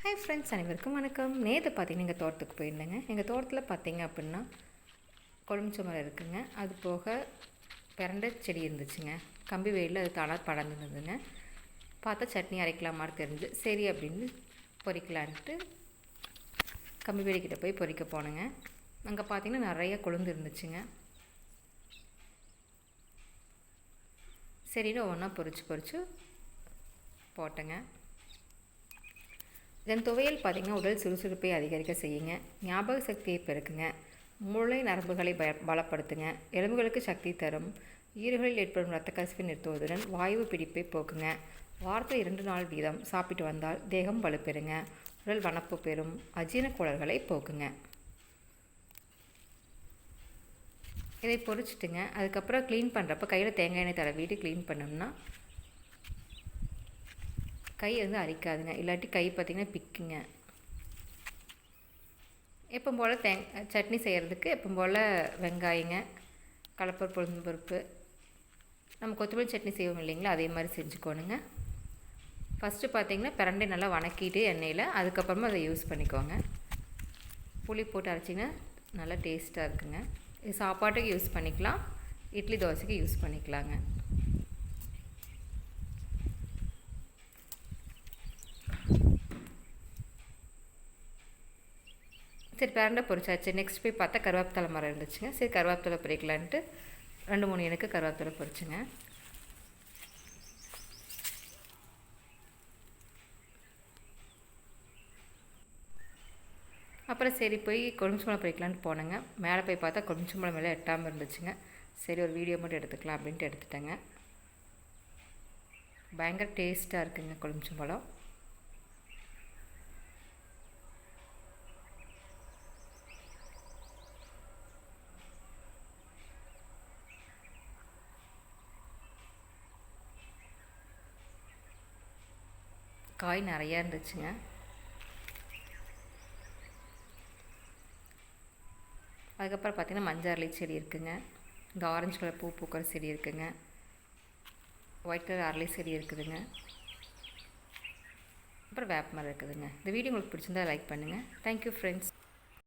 Hi friends, அனைவருக்கும் வணக்கம். நேற்று பார்த்தீங்கன்னா எங்கள் தோட்டத்துக்கு போயிருந்தேங்க. எங்கள் தோட்டத்தில் பார்த்தீங்க அப்படின்னா கொழுமிச்ச மரம் இருக்குதுங்க. அது போக பிரண்டை செடி இருந்துச்சுங்க. கம்பி வேலில் அது தானாக படர்ந்துருந்ததுங்க. பார்த்தா சட்னி அரைக்கலாம் மாதிரி தெரிஞ்சு சரி அப்படின்னு பொரிக்கலான்ட்டு கம்பி வேலிக்கிட்ட போய் பொரிக்க போனேங்க. அங்கே பார்த்தீங்கன்னா நிறைய கொழுந்து இருந்துச்சுங்க. சரின்னு ஒவ்வொன்றா பொரிச்சு போட்டேங்க. இதன் துவையல் பார்த்திங்கன்னா உடல் சுறுசுறுப்பை அதிகரிக்க செய்யுங்க, ஞாபக சக்தியை பெருக்குங்க, மூளை நரம்புகளை பலப்படுத்துங்க, எலும்புகளுக்கு சக்தி தரும், ஈறுகளில் ஏற்படும் இரத்த கசிவை நிறுத்துவதுடன் வாயு பிடிப்பை போக்குங்க. வாரத்தில் 2 நாள் வீதம் சாப்பிட்டு வந்தால் தேகம் வலுப்பெறுங்க, உடல் வனப்பு பெறும், அஜீரண கோளாறுகளை போக்குங்க. இதை பொரிச்சிட்டுங்க. அதுக்கப்புறம் க்ளீன் பண்ணுறப்ப கையில் தேங்காய் எண்ணெய் தடவிட்டு க்ளீன் பண்ணோம்னா கை வந்து அரிக்காதுங்க. இல்லாட்டி கை பார்த்திங்கன்னா பிக்குங்க. எப்போ போல் சட்னி செய்கிறதுக்கு எப்போ போல் வெங்காயங்க, கடலைப்பருப்பு, உளுந்தம்பருப்பு, நம்ம கொத்தமல்லி சட்னி செய்வோம் இல்லைங்களா, அதே மாதிரி செஞ்சுக்கோணுங்க. ஃபஸ்ட்டு பார்த்திங்கன்னா பிரண்டை நல்லா வணக்கிட்டு எண்ணெயில், அதுக்கப்புறமா அதை யூஸ் பண்ணிக்கோங்க. புளி போட்டு அரைச்சிங்கன்னா நல்லா டேஸ்ட்டாக இருக்குங்க. இது சாப்பாட்டுக்கு யூஸ் பண்ணிக்கலாம், இட்லி தோசைக்கு யூஸ் பண்ணிக்கலாங்க. சரி, பிரண்டை பொரிச்சாச்சு. நெக்ஸ்ட் போய் பார்த்தா கருவேப்பிலை மரம் இருந்துச்சுங்க. சரி, கருவேப்பிலை பொரிக்கலான்ட்டு 2-3 எனக்கு கருவேப்பிலை பொரிச்சுங்க. அப்புறம் சரி போய் கொழுமிச்சம்பழம் பொரிக்கலான்ட்டு போனேங்க. மேலே போய் பார்த்தா கொழுமிச்சம்பழம் மேலே எட்டாமல் இருந்துச்சுங்க. சரி, ஒரு வீடியோ மட்டும் எடுத்துக்கலாம் அப்படின்ட்டு எடுத்துட்டேங்க. பயங்கர டேஸ்ட்டாக இருக்குங்க கொழுமிச்சம்பழம். காய் நிறையா இருந்துச்சுங்க. அதுக்கப்புறம் பார்த்திங்கன்னா மஞ்சள் அரளி செடி இருக்குதுங்க. இந்த ஆரஞ்சு கலர் பூ பூக்கிற செடி இருக்குதுங்க. ஒயிட் கலர் அரளி செடி இருக்குதுங்க. அப்புறம் வேப்ப மரம் இருக்குதுங்க. இந்த வீடியோ உங்களுக்கு பிடிச்சிருந்தா லைக் பண்ணுங்கள். Thank you friends.